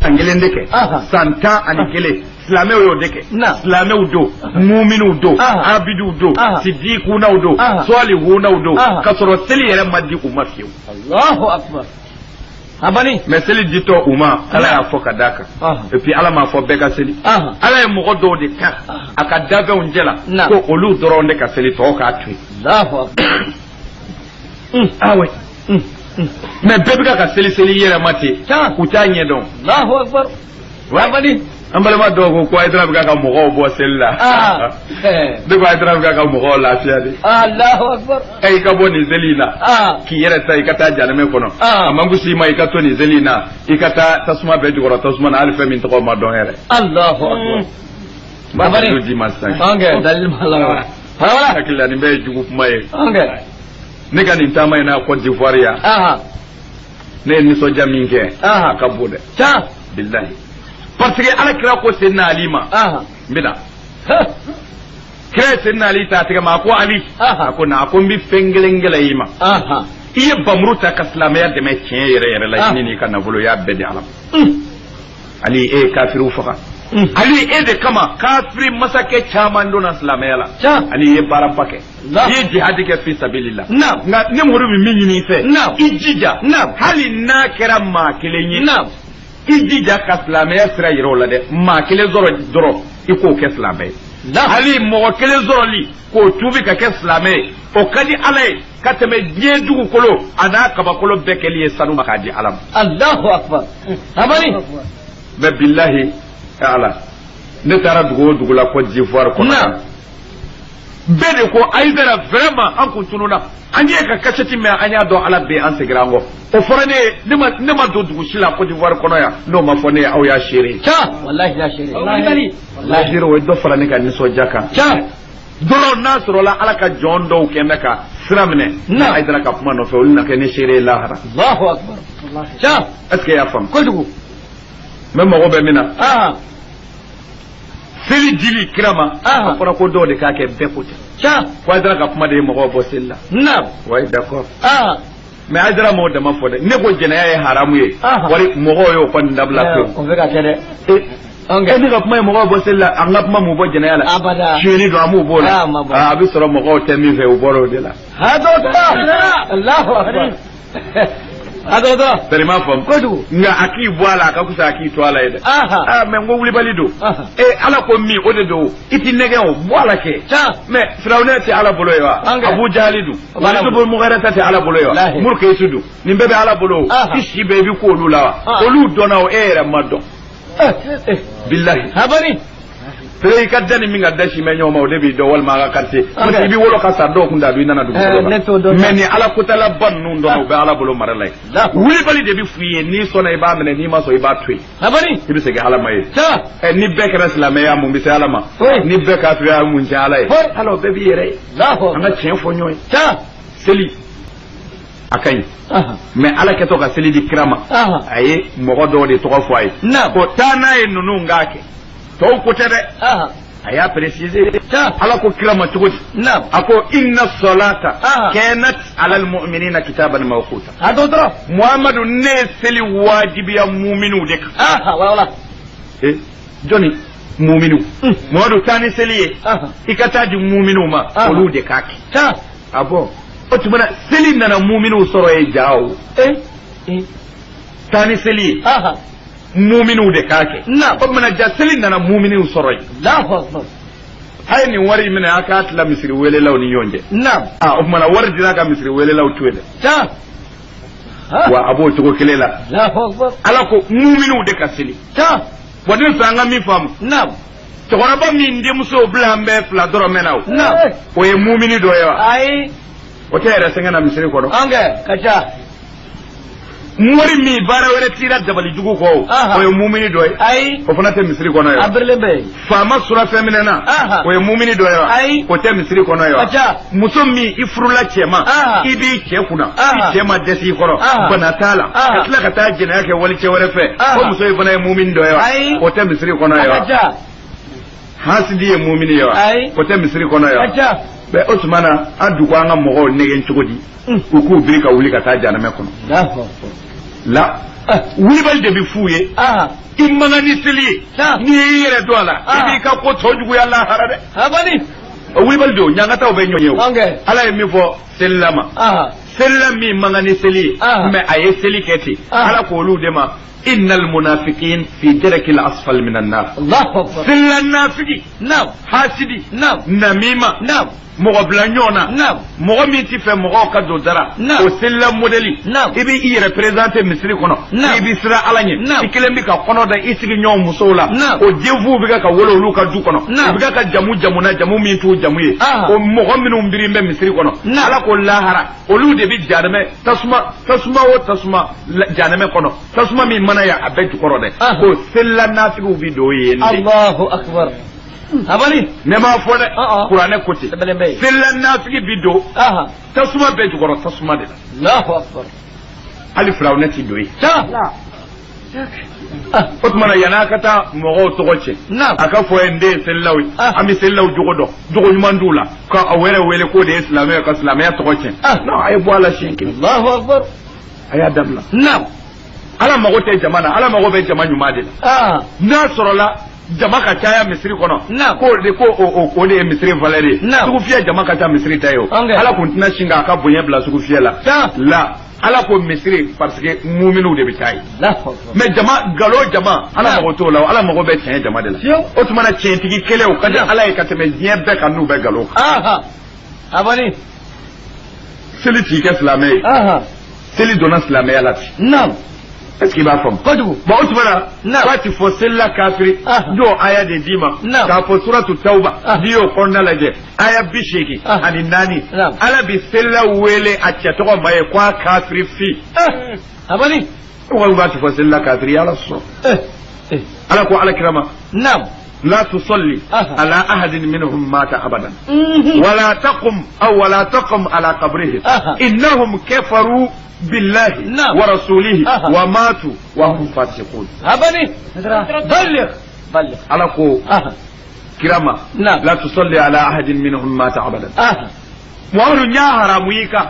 angelen deke santa anikele Islamé ou deke Islamé ou do mu'minu do abidu do siddiquna ou do salihuna ou do kasoro seli yere maddi umma fiu Allahu akbar abani mais seli dito umma ala ya foka daka et puis ala ma fo beka seli ala e mo do de ka aka dabe unjela ko olu doro de ka seli to ka tui Allahu akbar ah ouais mais bebe ka seli yere mate ku tanye don Allahu akbar abani ambalama dogo ko aydra biga ka mo bo sella de ko aydra biga ka mo la fiade Allahu akbar ay ka boni zelina ki yere tay kata janame kono amangu si mai ka to ni zelina ikata tasuma be digoro tasuma na alfa min to ma don here Allahu akbar babari do di masang ange dalil malawa wala akilla ni be jugu mai ange ne kan intama ina Côte d'Ivoire ya ne ni so jaminke ka bude billahi parce que ala kira ko senna alima bida kira senna ali ta tiga ma ko ali ko na ko mbi fengelengela yima iye bamruta ka islamiyya de me tiyen yere la ni kana bolo ya bedi alam ali e kafiru faka ali e de kama kafiri masake chaman dona islamiyya la ali e barapake ye jihad ke fi sabilillah na ne muru mi minni fe ijija hali na kira ma kilenyi ijija ka islamiyya sira yiro la de ma kile zoro doro iko ke islamiyya hali mo kile zoro li ko tubi ka ke islamiyya o kadi alay katame jeedugu kolo ana kaba kolo bekeli sanu makadi alam Allahu akbar abani be billahi ta'ala ne tara dugu la Côte d'Ivoire ko na bede ko aidara vraiment an kuntununa anye ka kasati me anya do ala be an segrango o forane nima do dugu sila Côte d'Ivoire kono ya no ma fone aw ya shiri wallahi la shiri wallahi shiri we do forane ka ni so jaka dolo nasro la ala ka jondo kembe ka siramne na aidara ka kuma no fe ulna ke ni shiri lahara Allahu akbar wallahi est-ce que ya fam ko dugu même mo be mina seli dili kirama fora ko do de ka ke bekote ko aidara ka kuma de mo bo sella ouais d'accord mais aidara mo de ma fode ne ko jena ya haramu ye wari mo yo ko ndabla ko on veka kede eni ka kuma mo bo sella anga kuma mo bo jena yala abada jeni do amu bo la abi soro mo ko temi fe u boro de la hado Allahu akbar hado terima fam ko du nga aki boala ka kusa aki to ala ida mais ngo wuli balido ala ko mi o de do iti nege o boala ke mais firawna ti ala bolo yo abu jalidu wala to mo garata ti ala bolo yo murke sudu ni bebe ala bolo isi be bi ko lula o lu dona o era maddo billahi habani Pere kadani minga dashi menyo ma odebi do wal ma karte ko bi wolo ka sa do kunda du nana du meni ala kutala bannu do no be ala bolo maralay wuli bali de bi fuye ni sona e ba mene ni ma so e ba tui habani ibi se ga ala maye ni be ka islam ya mu bi se ala ma ni be ka tu ya mu njala e alo be bi yere anga chen fo nyoy seli akay mais ala ke to ka seli di krama aye mo do de to ko fay ko tana e nunu ngake to ko tede aya préciser ala ko kirama tugudi ako inna salata kanat ala almu'minina kitaban mawquta adodro muhammadu ne seli wajibi ya mu'minu de wala joni mu'minu muhammadu tani seli ikata di mu'minu ma olu de kaki abo otubana seli nana mu'minu soro e jaw tani seli muminu de kake ko mana jaselin nana muminu soroy Allahu akbar hay ni wari mina aka atla misri wele law ni yonje o mana wardi naka misri wele law tuwede wa abo to kelela Allahu akbar ala ko muminu de kaseli wadin sanga mi fam to gona ba mi ndi muso blambe fla doro menaw o e mumini do yawa ai o tere senga na misri ko do kacha mori mi bara wala tira dabali jugu ko o e mumini do ai o fana te misri ko no yo abrele be fama sura feminina o e mumini do yo o te misri ko no yo muso mi ifrula chema ibi che kuna chema desi ko bana tala katla kata jina yake wali che wala fe o muso ibana e mumini do yo o te misri ko no yo hasidi e mumini yo o te misri ko no yo be osmana adu ko anga mo negen chugodi ku birika wuli kata jana me kono la wulibali de bi fu ye i manga ni seli ye ni ye yɛrɛ dɔn a la i b'i ka ko tɔ juguya lahara dɛ abani wulibali don ɲangataw bɛ ɲɔgɔn ye o ala ye min fɔ selila ma selila min manga ni seli ye mais a ye seli kɛ ten ala k'olu de ma إن المنافقين في درك الأسفل من النار الله أكبر سلا النافقي نعم حاسدي نعم نميمة نعم مغبلانيونا نعم مغميتي في مغوكا دودرا نعم وسلا موديلي نعم إبي إي ريبريزانتي مصري كونو نعم إبي سرا علاني نعم إكلم بيكا كونو دا إسيكي نيوم مسولا نعم وديفو بيكا كولو لوكا دو كونو نعم بيكا جامو جامونا جامو ميتو جاموي ومغمينو مبيرين بي مصري كونو نعم على كل لاهرا ولو دي بي جانمي تسما وتسما جانمي كونو تسما مي منايا أبيت كورو دي ko sella nafigu bi do yende Allahu akbar abali ne ma fo de qur'ane koti sella nafigi bi do tasuma be jugoro tasuma de Allahu akbar ali firawna ti do yi ta otmana yana kata mogo togoche aka fo ende sellawi ami sellaw jugodo jugo nyumandula ka awere wele ko de islamé ka islamé togoche no ay boala shinki Allahu akbar aya dabla nam ala mago te jamana ala mago be jama nyuma de na sorola jama ka caya misri kono ko de ko de misri valere sugu fiya jama ka ta misri tayo ala kuntina shinga ka bonye bla sugu fiya la ala ko misri parce que mu'minu de bitay mais jama galo jama ala mago to la ala mago be tiɲɛ jama de la o tuma na tiɲɛtigi kele o kada ala ye ka tɛmɛ diɲɛ bɛɛ kan n'u bɛ galo kan abani seli t'i kɛ silamɛ ye seli donna silamɛya la ten est ce qu'il b'a faamu bon o tuma na k'a ti fɔ selila kafiri n'o aya de d'i ma k'a fɔ suratu tawba n'i y'o kɔnɔna lajɛ aya 80 ani 4 ala bi selila wele a cɛ tɔgɔ ma ye k'a kafiri fi abani o b'a ti fɔ selila kafiri ala sɔn ala ko ala kirama لا تصلي على أحد منهم مات أبدا ولا تقم على قبره إنهم كفروا بالله ورسوله وماتوا وهم فاسقون هبني بلغ على قو كرامة لا تصلي على أحد منهم مات أبدا وأهل نياهرا مويكا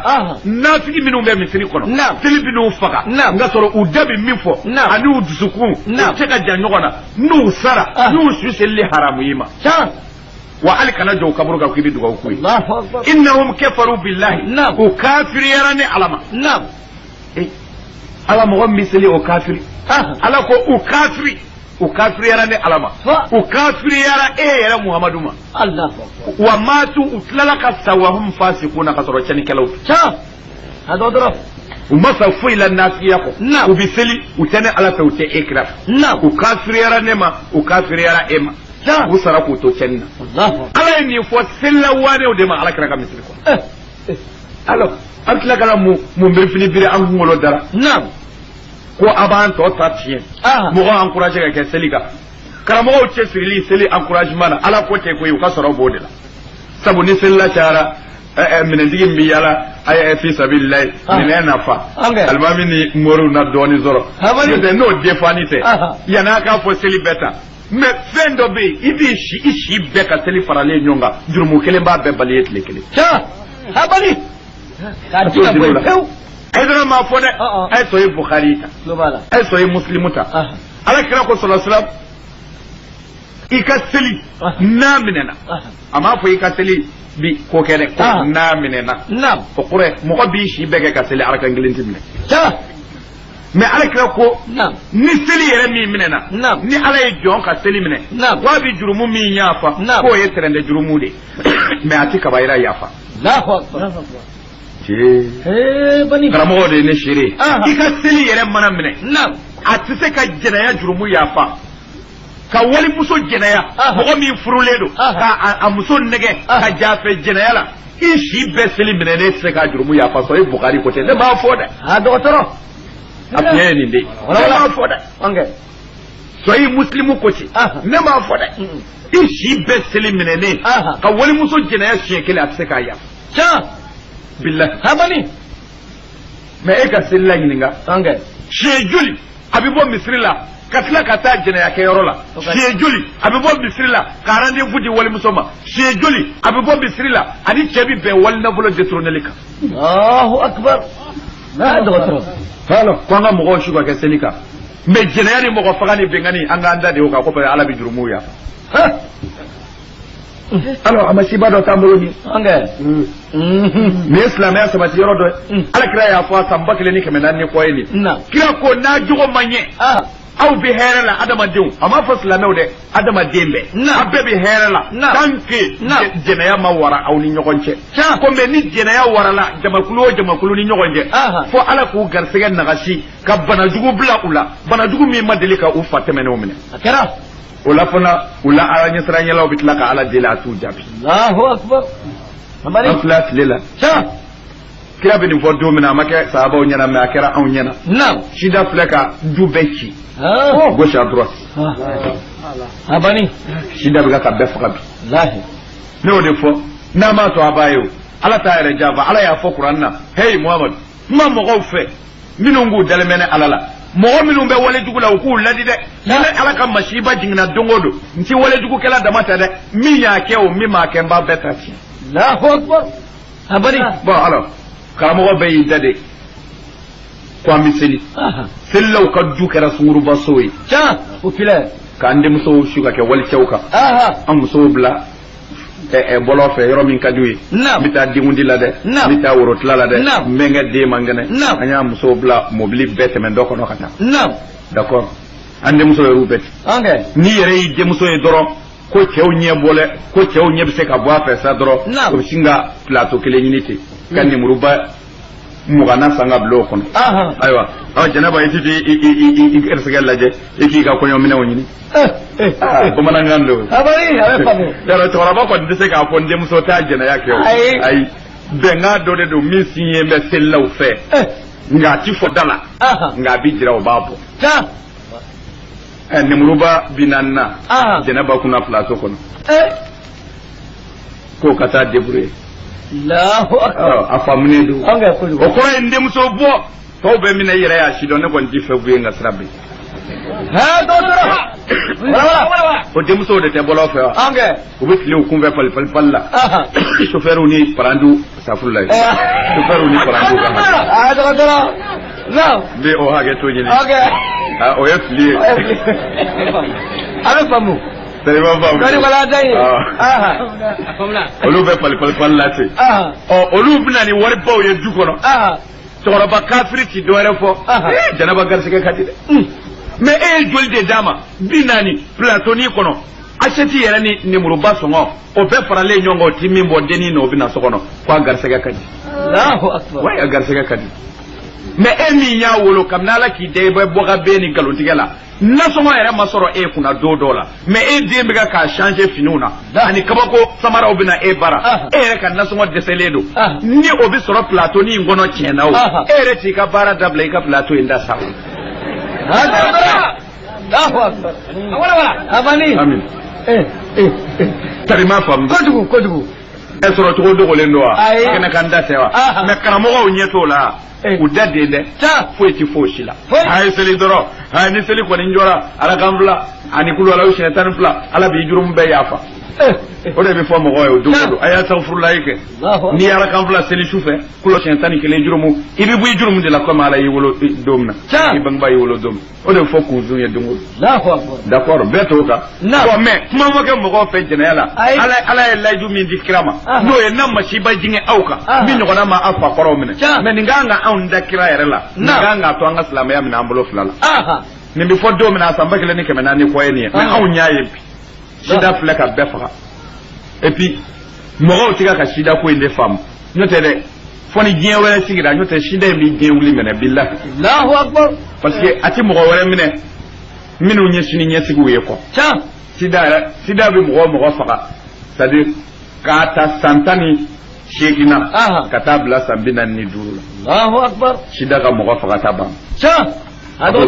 نافي منو بمسري كونو تلي بنو فقا نغسرو ودبي ميفو انو دسكون تيكا جانيوغنا نو سرا نو سوسلي حرام يما وعلي كان جو كبرو كيبي دوغو كوي انهم كفروا بالله وكافر يراني علما علما غم مثلي وكافر على كو وكافر ukafiri yara ne alama ukafiri yara yara muhammadu ma Allah wa matu utlala ka sawahum fasikuna kasoro chani kalaw hadodoro umasa fuila nasi yako ubiseli utene ala tawte ikraf ukafiri yara ne ma ukafiri yara ema usara ku to channa Allah ala ni fo sella wane o de ma ala kira ka misli ko alors antla kala mu mbirfini bire an ngolo dara ko aban to tatien mo encourager ka ke selika karamo o che seli encouragement na ala ko te ko yu ka soro bode la sabu ni selila chara min digim bi yala ay fi sabilillah ni na fa albami ni moru na doni zoro de no defanite yana ka fo seli beta me fendo be ibi ishi be ka seli farale nyonga jurumu kele ba be baliyet lekele habali ka dina boy أيضا ما فوده أي سوي بخاري أي سوي مسلم تا على كلامه صلى الله عليه وسلم إكسلي نامنا أما في إكسلي بي كوكرة نامنا نعم فقرة مقبيش يبقى كسلي على كإنجليزي منه mais ala kira ko ni seli yɛrɛ min minɛna ni ala ye jɔn ka seli minɛ k'a bi jurumu min yafa k'o ye tɛrɛndɛ jurumu de mais a ti kabayira yafa karamɔgɔ de ye ne seere i ka seli yɛrɛ mana minɛ a tɛ se ka jɛnɛya jurumu yafa ka walimuso jɛnɛya mɔgɔ min furulen don ka a muso nɛgɛ ka jaafe jɛnɛya la i si bɛɛ seli minɛ ne tɛ se ka jurumu yafa sɔrɔ i bukari ko tɛ ne b'a fɔ dɛ dɔgɔtɔrɔ a tiɲɛ ye nin de ne b'a fɔ dɛ sɔrɔ i musilimu ko ten ne b'a fɔ dɛ i si bɛɛ seli minɛ ne ka walimuso jɛnɛya siɲɛ kelen a tɛ se k'a yafa billahi habani mais e ka seli la ɲininka siɲɛ joli a bɛ bɔ misiri la ka tila ka taa jɛnɛya kɛyɔrɔ la siɲɛ joli a bɛ bɔ misiri la ka rendez-vous di walimuso ma siɲɛ joli a bɛ bɔ misiri la ani cɛ bɛ bɛn walinafolo détourner kan Allahu akbar halo ko nga mo shu ka selika me jenayani mo ko fagani bengani anga anda de ko pa ala bi jurumu ya alors amasiba do tamuloni anga ni islam ya sabati yoro do ala kira ya fa samba kile ni kemenan ni ko yini kira ko na jugo manye aw bi herala adama dew ama fa islam de adama dembe abbe bi herala tanke jenaya ma wara aw ni nyogonche ko me ni jenaya wara la jamakulu ni nyogonje fo ala ko garsega nagashi ka bana jugo bla ula bana jugo mi madelika u fatemene o mine akara wala fana wala ala nyasra nyalaw bitlaka ala dilatu jabi Allahu akbar amari aflat lila kira be ni fodo mina make sahaba o nyana ma kira on nyana shida fleka dubeki gauche à droite abani shida be ka be fakabi lahi ne o de fo na ma to abayo ala ta yare java ala ya fo qur'anna hey muhammad ma mo go fe minungu dalemene alala mo minun be wale dugula ku ladi de ala ka mashiba jingna dongodo nti wale dugu kala da mata de mi ya ke o mi ma ke ba betati Allahu akbar abani bon alors karamo be yidade kwa miseli sello ka dukara suru basoyi o pile ka ande muso shuga ke wali chauka am muso bla bolo fe yoro min kadui mita dingundi la de mita worot la de menga de mangane anya muso bla mobili bete men doko no kata d'accord ande muso yoro bete ni yere yi de muso e doro ko chew nye bole ko chew nye bise ka bwa fe sa doro ko singa plateau kele nyinite kan ni muruba mugana sanga blo kono aywa aw janaba yiti ersegel laje iki ka ko nyomine wonyini ko manangando abari awe famu dara to raba ko ndise ka ko ndem so ta jena yake ay benga do de do misinye me sellaw fe nga ti fo dala nga bi jira o babo ni muruba binanna janaba kuna plateau kono ko kata debrouiller Allahu akbar afamne do anga kulu o ko ndem so bo to be mina yire ya shido ne gon dife bu nga srabe ha do wala o dem so de te bolo fe anga o be tile ku ve pal la chauffeur ni parandu safulay chauffeur ni parandu ga do no be o hage to nyini anga o yefli awe famu Dari baba. Dari wala dai. Famla. Olu be pal la te. Olu bina ni wari baw ye du kono. Toro ba kafiri ti do refo. Janaba garsike kati de. Mais joli de dama binani platoni kono. Acheti yere ni muruba songo. O be farale nyongo timi mbo deni no bina sokono. Kwa garsike kati. Allahu akbar. Wa garsike kati. Mais emi nya wolo kamnala ki de be boga be ni galotigela. Nasongo yere masoro kuna dola mais dembe ka changer finuna ani kabako samara obina bara ere kan nasongo deseledo ni obi soro plateau ni ngono chena o ere tika bara double ka plateau inda sa Allahu akbar wala abani amin tarima fam kodugu esoro to do golendo wa kana kanda sewa me karamo o nyeto la u dade de fo ti fo shila ay seli doro ay ni seli ko ni njora ala gambla ani kulu ala ushina tan fla ala bi jurum be yafa o de be fo mo goyo do ay astaghfirullah ke ni ala gambla seli shufe kulo shina tan ke le jurumu ibi bu jurum de la ko mala yiwolo domna ibang ba yiwolo dom o de fo ku zunya dungu Allahu akbar d'accord beto ka ko me kuma mo ke mo go fe jena ala la ju min dikrama no ye namma shi ba jinge auka min ko na ma afa koro mine men nganga on dakira yare la nganga to anga salama ya mina ambulo fulala ni bi foddo mina samba kele ni kemena ni ko eni mais on nyaaye bi shida fleka befa et puis mo tiga ka shida ko inde fam nyotere foni gien wala sigira nyotere shida mi gien wuli mena billah Allahu akbar parce que ati mo wala mine minu nyesini nyesigu ye ko sida bi mo faka c'est-à-dire kata santani shekina katabla sambina ni duru Allahu akbar sida ka mo faka tabam ado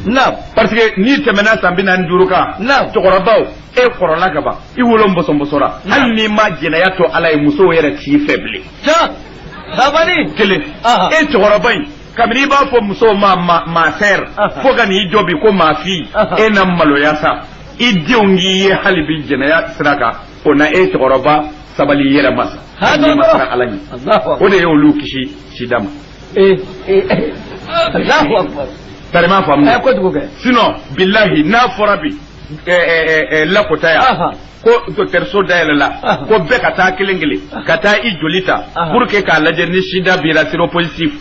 na parce que ni temena sambina ni duru ka to korabaw e korola gaba I wolo mbosora hal ni ma jina yato alay muso yere ti faible sabani kele e to korabai kamini ba fo muso ma ser fo gani jobi ko ma fi e nam malo yasa idiongi ye halibi jina ya siraka ona e to koroba sabali yere masa hadi masara alani o de yo lukishi sidama Allahu akbar. Tarima famu. Ko dugu kɛ. Sinon billahi n'a fɔra bi lakota ya ko docteur so dayɛlɛ la ko bɛɛ ka taa kelen kelen ka taa I joli ta pour que k'a lajɛ ni sida bira séropositif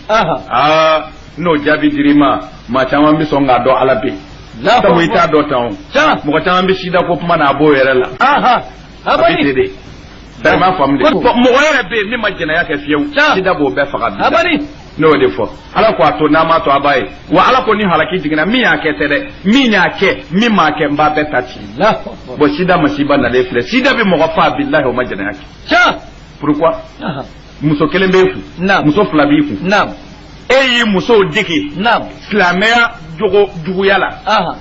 n'o jaabi dir'i ma maa caman bɛ sɔn k'a dɔn Ala bɛ sabu I t'a dɔn tan o mɔgɔ caman bɛ sida ko kuma na a b'o yɛrɛ la a bɛ ten de Tarima faamu de mɔgɔ yɛrɛ bɛ yen min ma jɛnɛya kɛ fiyewu sida b'o bɛɛ faga bi n'o de fɔ Ala ko a to n'a ma to a b'a ye wa Ala ko ni halaki jiginna min y'a kɛ tɛ dɛ min y'a kɛ min m'a kɛ n b'a bɛɛ ta ci bon sida masiba nalen filɛ sida bɛ mɔgɔ fa billahi o ma jɛnɛya kɛ pourquoi muso kelen b'e kun muso fila b'i kun e y'i musow dege silamɛya jogo juguya la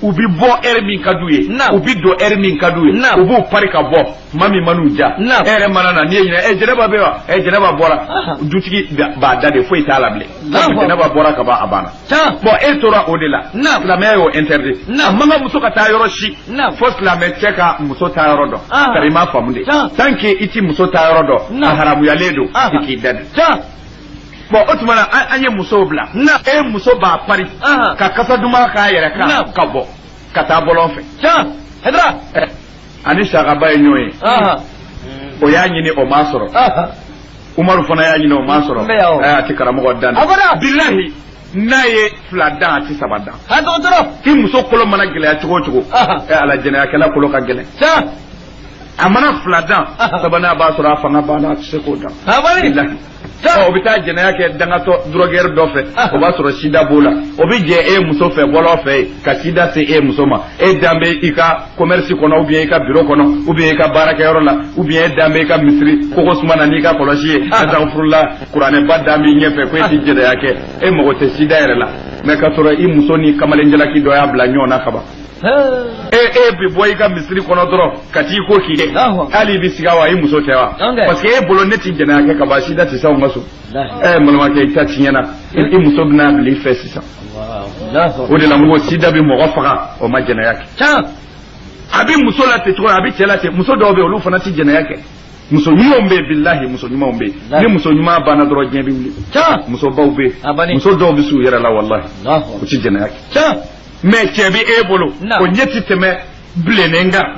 u bi bɔ heure min ka d'u ye u bi don heure min ka d'u ye u b'u pari ka bɔ tuma min man'u ja e yɛrɛ mana na n'i ye ɲinɛ jɛnɛba bɛ wa jɛnɛba bɔra dutigi b'a da de foyi t'a la bilen jɛnɛba bɔra ka ban a banna bon e tora o de la silamɛya y'o interdit a man ka muso ka taa yɔrɔ si fo silamɛ cɛ ka muso taa yɔrɔ dɔn kari i m'a faamu de tant que i ti muso taa yɔrɔ dɔn a haramuyalen don i k'i da de bon o tuma na an ye musow bila e muso b'a pari ka kasa duman k'a yɛrɛ kan ka bɔ ka taa bɔlɔn fɛ ani Sakaba ye ɲɔgɔn ye o y'a ɲini o m'a sɔrɔ Umaru fana y'a ɲini o m'a sɔrɔ a tɛ karamɔgɔ dan billahi n'a ye fila dan a tɛ saba dan i muso kolo mana gɛlɛya cogo o cogo ala jɛnɛyakɛla kolo ka gɛlɛn a mana fila dan sabanan b'a sɔrɔ a fanga banna a tɛ se k'o dan billahi o bɛ taa jɛnɛya kɛ dangatɔ drogueur dɔ fɛ o b'a sɔrɔ sida b'o la o bɛ jɛ e muso fɛ bɔlɔ fɛ ka sida se e muso ma e dan bɛ i ka commerce kɔnɔ ou bien i ka bureau kɔnɔ ou bien i ka baarakɛyɔrɔ la ou bien e dan bɛ i ka misiri kogo suma na n'i ka kɔlɔsi ye asanfurula kuranɛba dan b'i ɲɛfɛ ko e tɛ jɛnɛya kɛ e mago tɛ sida yɛrɛ la mais ka sɔrɔ i muso ni kamalenjalaki dɔ y'a bila ɲɔgɔn na kaban e bi bɔ i ka misiri kɔnɔ dɔrɔn ka t'i ko k'i kɛ hali i bɛ siga wa i muso tɛ wa parce que e bolo ne tɛ jɛnɛya kɛ ka ban sida tɛ s'anw ka so n balimakɛ i ta tiɲɛna i muso bɛna bila i fɛ sisan o de la n ko sida bɛ mɔgɔ faga o ma jɛnɛya kɛ a bɛ muso la ten cogo a bɛ cɛ la ten muso dɔw bɛ yen olu fana tɛ jɛnɛya kɛ muso ɲumanw bɛ yen billahi muso ɲumanw bɛ yen ni muso ɲuman banna dɔrɔn diɲɛ bɛ wuli muso baw bɛ yen muso dɔw bɛ s'u yɛrɛ la wallahi u tɛ jɛnɛya kɛ mais cɛ bɛ e bolo o ɲɛ tɛ tɛmɛ bilennen kan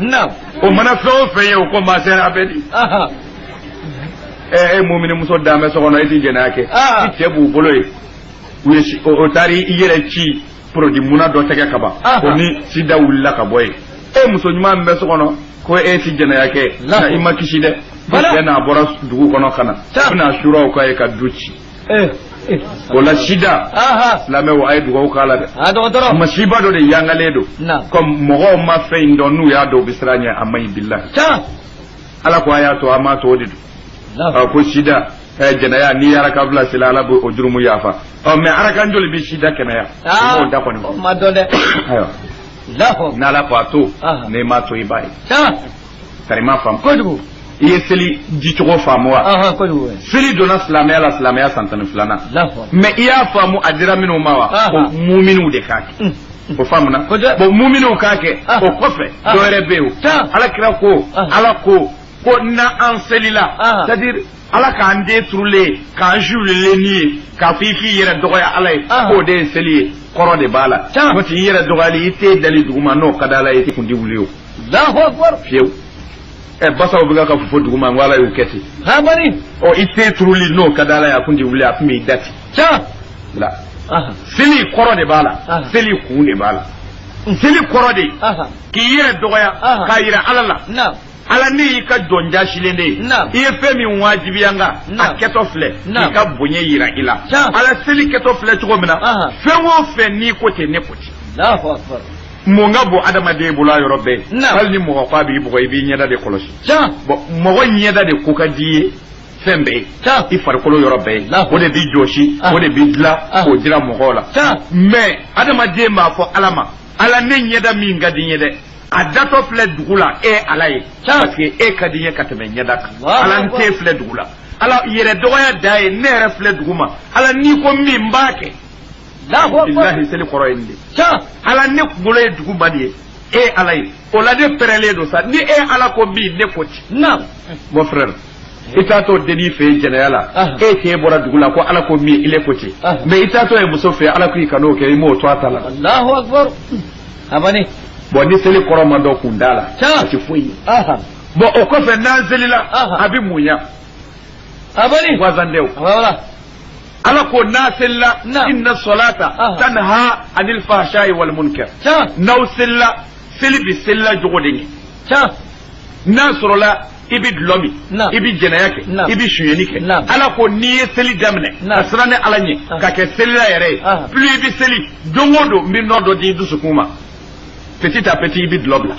o mana fɛn o fɛn ye o ko maa sera a bɛ di e mumini muso dan bɛ so kɔnɔ e tɛ jɛnɛya kɛ i cɛ b'u bolo ye o taara i yɛrɛ ci produit muna dɔ tɛgɛ ka ban o ni sida wulila ka bɔ yen e muso ɲuman min bɛ so kɔnɔ ko e tɛ jɛnɛya kɛ na i ma kisi dɛ cɛ n'a bɔra dugu kɔnɔ ka na bɛna suraw k'a ye ka du ci o la sida silamɛw a ye dugawu k'a la dɛ masiba dɔ de yangalen don comme mɔgɔw ma fɛn in dɔn n'u y'a dɔn u bɛ siran ɲɛ a ma ɲi billahi ala ko a y'a to a m'a to o de don ko sida jɛnɛya n'i ye arakabila seli ala b'o jurumu yafa mais arakan joli bɛ sida kɛnɛya o da kɔni o ma dɔn dɛ ayiwa n'ala ko a to ne m'a to i b'a ye karima faamu kojugu i ye seli dicogo faamu wa seli donna silamɛya la silamɛya san 12nan mais i y'a faamu a dira minnu ma wa ko muminiw de k'a kɛ o faamuna bon muminiw k'a kɛ o kɔfɛ dɔ wɛrɛ bɛ yen o alakira ko ala ko na an selila c'est à dire ala k'an den turulen k'an juulilen ni ye k'a fɔ i k'i yɛrɛ dɔgɔya ala ye k'o de ye seli ye kɔrɔ de b'a la n'o tɛ i yɛrɛ dɔgɔyali i t'e dali duguma n'o ka d'a la i tɛ kundi wuli o fiyewu basaw bɛ ka fofo duguma n ko ala y'u kɛ ten i t'e turuli n'o ka d'a la ye a kundi wuli a tun b'i dati la seli kɔrɔ de b'a la seli kun de b'a la seli kɔrɔ de k'i yɛrɛ dɔgɔya k'a yira ala la ala ni y'i ka jɔn jasilen de ye i ye fɛn min wajibiya n kan a kɛtɔ filɛ k'i ka bonya yira i la ala seli kɛtɔ filɛ cogo min na fɛn o fɛn n'i ko ten ne ko ten mun ka bon adamaden bolo a yɔrɔ bɛɛ hali ni mɔgɔ ko a b'i bugɔ i b'i ɲɛda de kɔlɔsi bon mɔgɔ ɲɛda de ko ka di ye fɛn bɛɛ ye i farikolo yɔrɔ bɛɛ ye o de b'i jɔsi o de b'i dilan k'o dira mɔgɔw la mais adamaden b'a fɔ ala ma ala ne ɲɛda min ka di n ye dɛ a datɔ filɛ dugu la e ala ye parce que e ka di n ye ka tɛmɛ ɲɛda kan ala n t'e filɛ dugu la ala yɛrɛ dɔgɔya da ye ne yɛrɛ filɛ dugu ma ala n'i ko min n b'a kɛ billahi seli kɔrɔ ye nin de ala ne kunkolo ye dugu ma de ye e ala ye o la ne pɛrɛlen don sa ni e ala ko min ne ko ten mon frère itato deni fe jenayala e ke bora dugula ko ala ko mi ile ko ti me itato e muso fe ala ko ikano ke mo to atala Allahu akbar abani bo ni seli koroma do kundala ati fuyi bo o ko fe nanzelila abi munya abani wazandeu wala ala ko nasilla inna salata tanha anil fahsha'i wal munkar naw silla seli bi silla jogodeni nasrola ibi dlomi ibi jenayake ibi shuyenike ala ko niye seli damne asrane ala nye ka ke seli la yere plus ibi seli dongodo mi nodo di dusukuma petit à petit ibi dlobla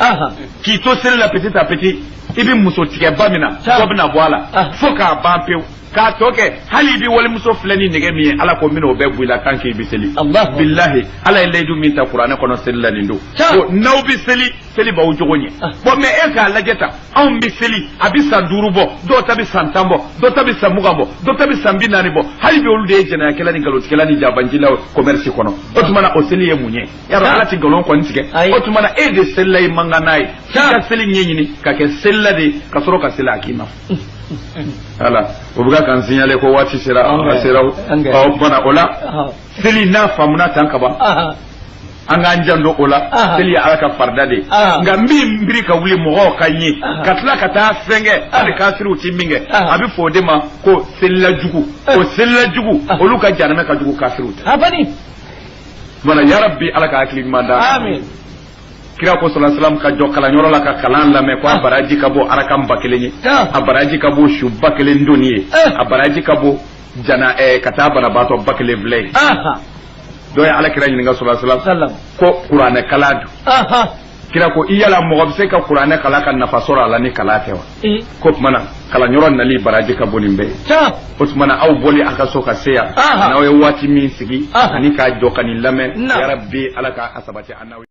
ki to seli la petit à petit ibi muso tike bamina bobna boala foka bampew ka toke hali bi wal muso flani nege mi ala ko mino be buila tanke bi seli billahi ala ilaydu min ta qur'ana kono sella lindo ko naw bi seli ba wujogonye bo me e ka lajeta on bi seli abi sanduru bo do tabi santambo do tabi samugambo do tabi sambinani bo hali bi wolude jena kala ni galoti kala ni jabanjila commerce kono otumana o seli ye munye yaro ala ti galon ko ntike otumana e de sella e manganai ka seli nyenyini ka ke sella de ka soro ka sela akima ala ubuga kan signale ko wati sira o bana ola seli na famuna tankaba anga njando ola seli alaka fardade ngambi mbiri ka wuli mo kanyi katla kata fenge ali kasiru timinge abi fodema ko sella jugu oluka janame ka jugu kasiru abani bana ya rabbi alaka akli manda amin kira ko sallallahu alaihi wasallam ka jokala nyoro la ka kalan la me ko abaraji ka bo arakam bakelenye abaraji ka bo shubba kelen doniye abaraji ka bo jana kata bana bato bakele vlay do ya ala kira nyinga sallallahu alaihi wasallam ko qur'ana kaladu kira ko iyala mo gobse ka qur'ana kala kan nafasora la ni kala tewa ko mana kala nyoro na li baraji ka bonimbe ko mana aw boli aka so ka seya na we wati min sigi ani ka jokani lame ya rabbi alaka asabati anawi